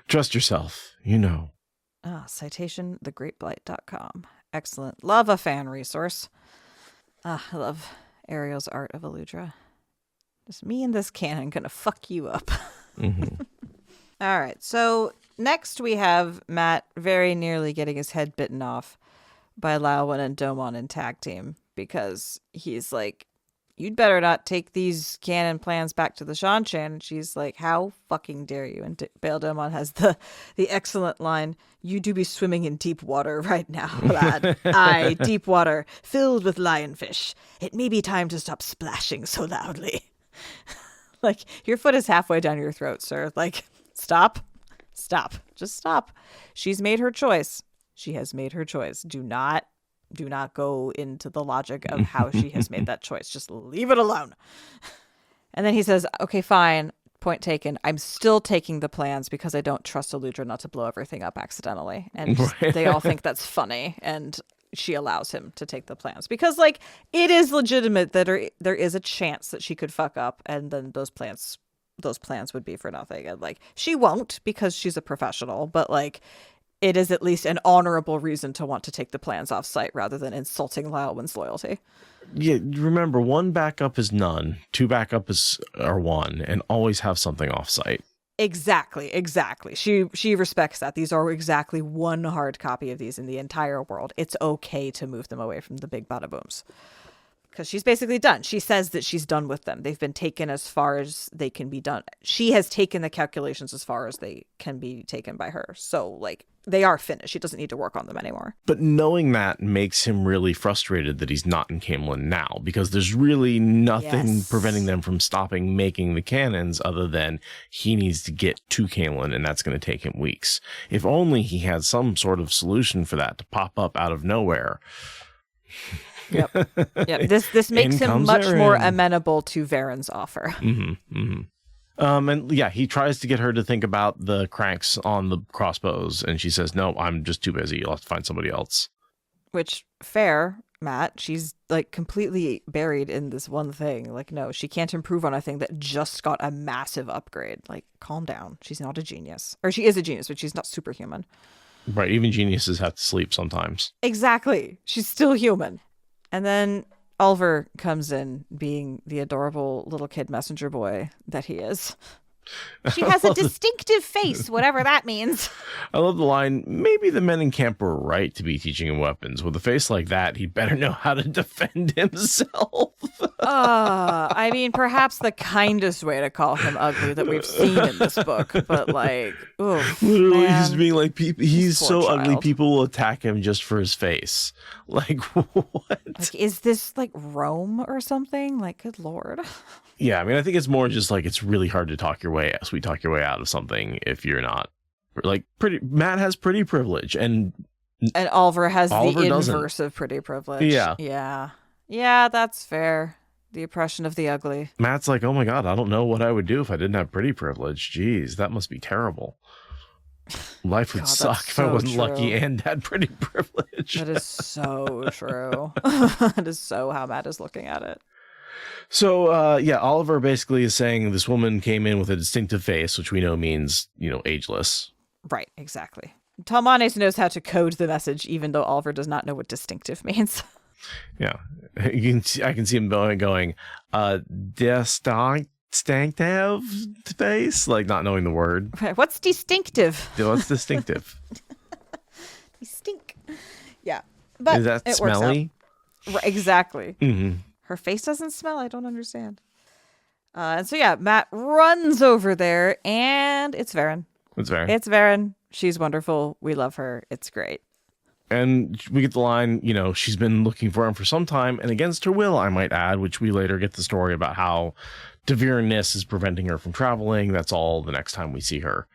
S3: Trust yourself. You know.
S2: Citation thegreatblight.com. Excellent. Love a fan resource. I love Ariel's Art of Eludra. Just me and this cannon gonna fuck you up.
S3: Mm-hmm.
S2: All right. So next we have Matt very nearly getting his head bitten off by Laowen and Domon in tag team because he's like, you'd better not take these cannon plans back to the Shanshan. And she's like, how fucking dare you? And Bail Domon has the excellent line, you do be swimming in deep water right now, lad. Aye, deep water, filled with lionfish. It may be time to stop splashing so loudly. Like, your foot is halfway down your throat, sir. Like, stop. Just stop. She's made her choice. She has made her choice. Do not go into the logic of how she has made that choice. Just leave it alone. And then he says, okay, fine. Point taken. I'm still taking the plans because I don't trust Eludra not to blow everything up accidentally. And they all think that's funny. And she allows him to take the plans because, like, it is legitimate that there is a chance that she could fuck up and then those plans would be for nothing. And, like, she won't because she's a professional, but, like, it is at least an honorable reason to want to take the plans off site rather than insulting Laowen's loyalty.
S3: Yeah, remember, 1 backup is none, 2 backup are 1, and always have something off site.
S2: Exactly. She respects that. These are exactly 1 hard copy of these in the entire world. It's okay to move them away from the big bada booms. Because she's basically done. She says that she's done with them. They've been taken as far as they can be done. She has taken the calculations as far as they can be taken by her. So, like, they are finished. She doesn't need to work on them anymore.
S3: But knowing that makes him really frustrated that he's not in Camelin now, because there's really nothing preventing them from stopping making the cannons other than he needs to get to Camelin, and that's going to take him weeks. If only he had some sort of solution for that to pop up out of nowhere.
S2: Yep. This makes him much more amenable to Varen's offer.
S3: And yeah, he tries to get her to think about the cranks on the crossbows, and she says, no, I'm just too busy. You'll have to find somebody else.
S2: Which, fair, Matt. She's, like, completely buried in this one thing. Like, no, she can't improve on a thing that just got a massive upgrade. Like, calm down. She's not a genius. Or she is a genius, but she's not superhuman.
S3: Right, even geniuses have to sleep sometimes.
S2: Exactly. She's still human. And then Ulver comes in, being the adorable little kid messenger boy that he is. She has a distinctive face, whatever that means.
S3: I love the line, maybe the men in camp were right to be teaching him weapons. With a face like that, he'd better know how to defend himself.
S2: I mean, perhaps the kindest way to call him ugly that we've seen in this book. But, like, oof,
S3: literally,
S2: man.
S3: he's being like, he's so
S2: child.
S3: ugly, people will attack him just for his face. Like, what?
S2: Like, is this, like, Rome or something? Like, good Lord.
S3: Yeah, I mean, I think it's more just like it's really hard to talk your way out of something if you're not like pretty. Matt has pretty privilege, and
S2: Oliver has
S3: Oliver
S2: the
S3: doesn't.
S2: inverse of pretty privilege.
S3: Yeah.
S2: Yeah, that's fair. The oppression of the ugly.
S3: Matt's like, oh my God, I don't know what I would do if I didn't have pretty privilege. Jeez, that must be terrible. Life would
S2: God,
S3: suck if I
S2: so
S3: wasn't
S2: true.
S3: lucky and had pretty privilege.
S2: That is so true. That is so how Matt is looking at it.
S3: So, Oliver basically is saying this woman came in with a distinctive face, which we know means, ageless.
S2: Right, exactly. Talmanes knows how to code the message, even though Oliver does not know what distinctive means.
S3: Yeah. I can see him going, distinctive face, like not knowing the word.
S2: What's distinctive?
S3: What's distinctive?
S2: Stink. Yeah. But
S3: is that
S2: it
S3: smelly?
S2: Works out. Right, exactly.
S3: Mm-hmm.
S2: Her face doesn't smell. I don't understand. And so, yeah, Matt runs over there, and it's Varen.
S3: It's
S2: Varen. She's wonderful. We love her. It's great.
S3: And we get the line, she's been looking for him for some time, and against her will, I might add, which we later get the story about how Ta'Veren-ness is preventing her from traveling. That's all the next time we see her.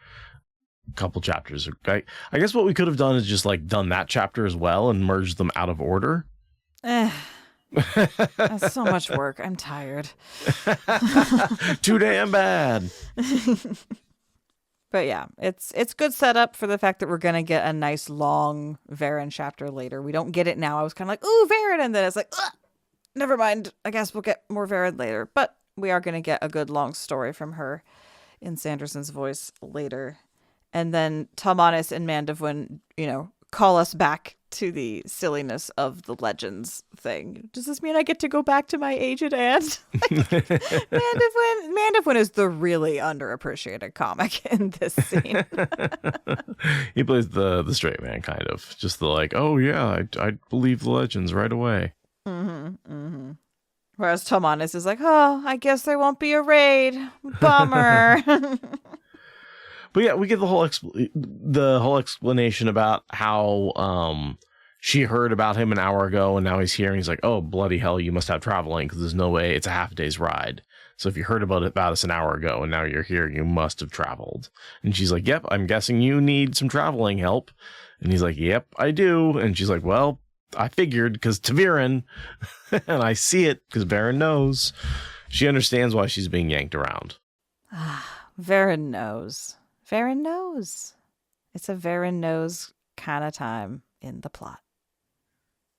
S3: A couple chapters. I guess what we could have done is just done that chapter as well and merged them out of order.
S2: That's so much work. I'm tired.
S3: Too damn bad.
S2: But yeah, it's good setup for the fact that we're going to get a nice long Varen chapter later. We don't get it now. I was kind of like, ooh, Varen. And then it's like, never mind. I guess we'll get more Varen later. But we are going to get a good long story from her in Sanderson's voice later. And then Talmanes and Mandevwin, call us back to the silliness of the legends thing. Does this mean I get to go back to my aged aunt? Mandevwin is the really underappreciated comic in this scene.
S3: He plays the straight man, kind of. Just the oh yeah, I believe the legends right away.
S2: Whereas Talmanes is like, oh, I guess there won't be a raid. Bummer.
S3: But yeah, we get the whole explanation about how she heard about him an hour ago and now he's here and he's like, oh, bloody hell, you must have traveling because there's no way, it's a half a day's ride. So if you heard about us an hour ago and now you're here, you must have traveled. And she's like, yep, I'm guessing you need some traveling help. And he's like, yep, I do. And she's like, well, I figured because Ta'Veren, and I see it because Varen knows. She understands why she's being yanked around.
S2: Varen knows. Varen knows. It's a Varen knows kind of time in the plot.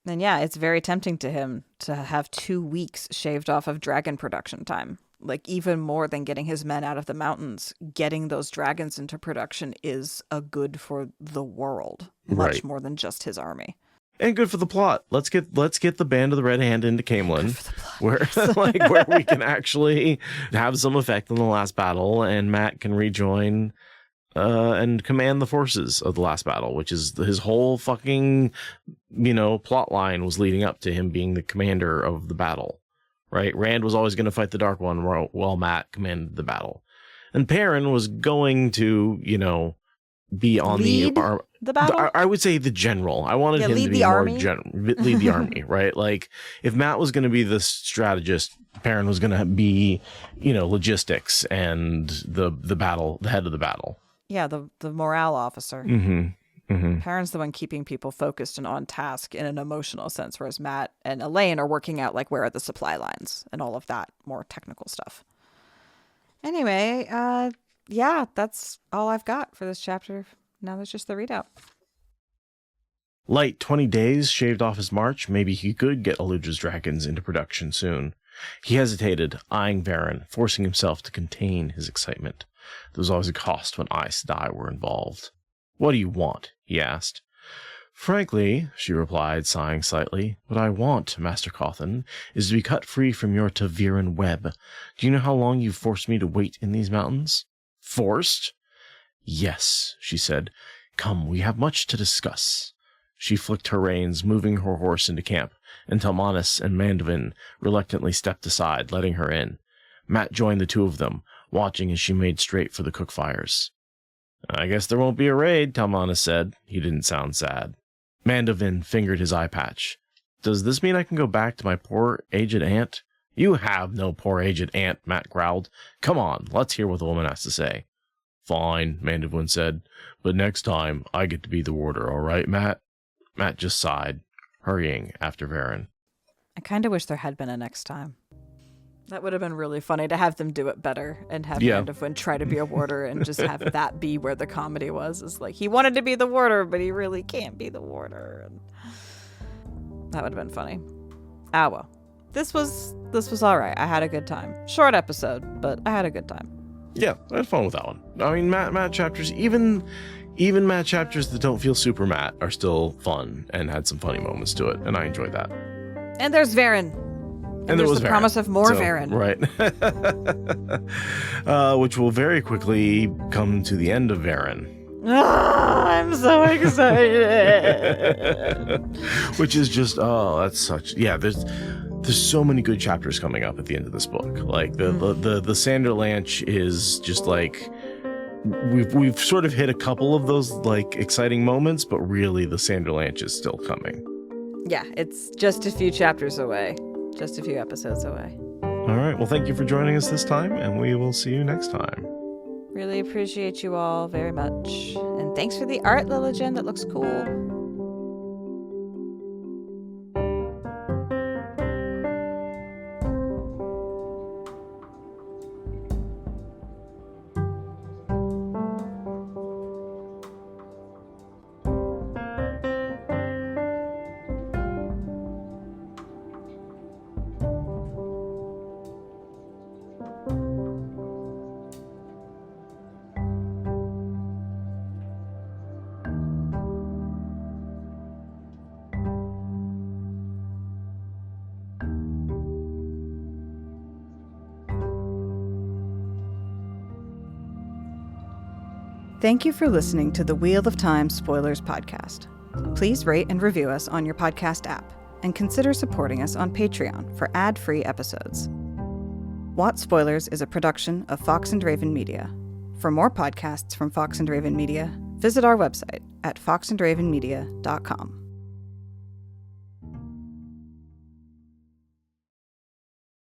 S2: And yeah, it's very tempting to him to have 2 weeks shaved off of dragon production time. Even more than getting his men out of the mountains, getting those dragons into production is a good for the world. Much more than just his army.
S3: And good for the plot. Let's get the Band of the Red Hand into Camelin, where we can actually have some effect on the last battle, and Matt can rejoin and command the forces of the last battle, which is his whole fucking plot line was leading up to him being the commander of the battle. Right? Rand was always going to fight the Dark One while Matt commanded the battle, and Perrin was going to be on
S2: the battle?
S3: I would say the general. I wanted him to be more general, lead the army, right? If Matt was going to be the strategist, Perrin was going to be, logistics and the battle, the head of the battle.
S2: Yeah, the morale officer.
S3: Mm-hmm.
S2: Perrin's the one keeping people focused and on task in an emotional sense, whereas Matt and Elaine are working out where are the supply lines and all of that more technical stuff. Anyway, yeah, that's all I've got for this chapter. Now there's just the readout.
S3: Light 20 days shaved off his march. Maybe he could get Eludra's dragons into production soon. He hesitated, eyeing Varen, forcing himself to contain his excitement. There was always a cost when Aes Sedai were involved. What do you want? He asked. Frankly, she replied, sighing slightly, what I want, Master Cawthon, is to be cut free from your Ta'Veren web. Do you know how long you've forced me to wait in these mountains? Forced? Yes, she said. Come, we have much to discuss. She flicked her reins, moving her horse into camp, and Talmanes and Mandevwin reluctantly stepped aside, letting her in. Matt joined the two of them, watching as she made straight for the cook fires. I guess there won't be a raid, Talmanes said. He didn't sound sad. Mandevwin fingered his eye patch. Does this mean I can go back to my poor aged aunt? You have no poor aged aunt, Matt growled. Come on, let's hear what the woman has to say. Fine, Mandevwin said, but next time I get to be the warder, all right, Matt? Matt just sighed, hurrying after Varen.
S2: I kind of wish there had been a next time. That would have been really funny to have them do it better and have Mandevwin try to be a warder and just have that be where the comedy was. It's like he wanted to be the warder, but he really can't be the warder. And that would have been funny. Ah, well. This was all right. I had a good time. Short episode, but I had a good time.
S3: Yeah, I had fun with that one. I mean, Matt chapters, even Matt chapters that don't feel super Matt are still fun and had some funny moments to it, and I enjoyed that.
S2: And there's Varen. And there was the promise of more Varen.
S3: Right. Which will very quickly come to the end of Varen.
S2: I'm so excited.
S3: Which is just, that's such, yeah, there's so many good chapters coming up at the end of this book. Like the Sanderlanche is just like, we've sort of hit a couple of those like exciting moments, but really the Sanderlanche is still coming.
S2: Yeah, it's just a few chapters away. Just a few episodes away.
S3: All right. Well, thank you for joining us this time, and we will see you next time.
S2: Really appreciate you all very much. And thanks for the art, Liligen. That looks cool. Thank you for listening to the Wheel of Time Spoilers podcast. Please rate and review us on your podcast app, and consider supporting us on Patreon for ad-free episodes. What Spoilers is a production of Fox and Raven Media. For more podcasts from Fox and Raven Media, visit our website at foxandravenmedia.com.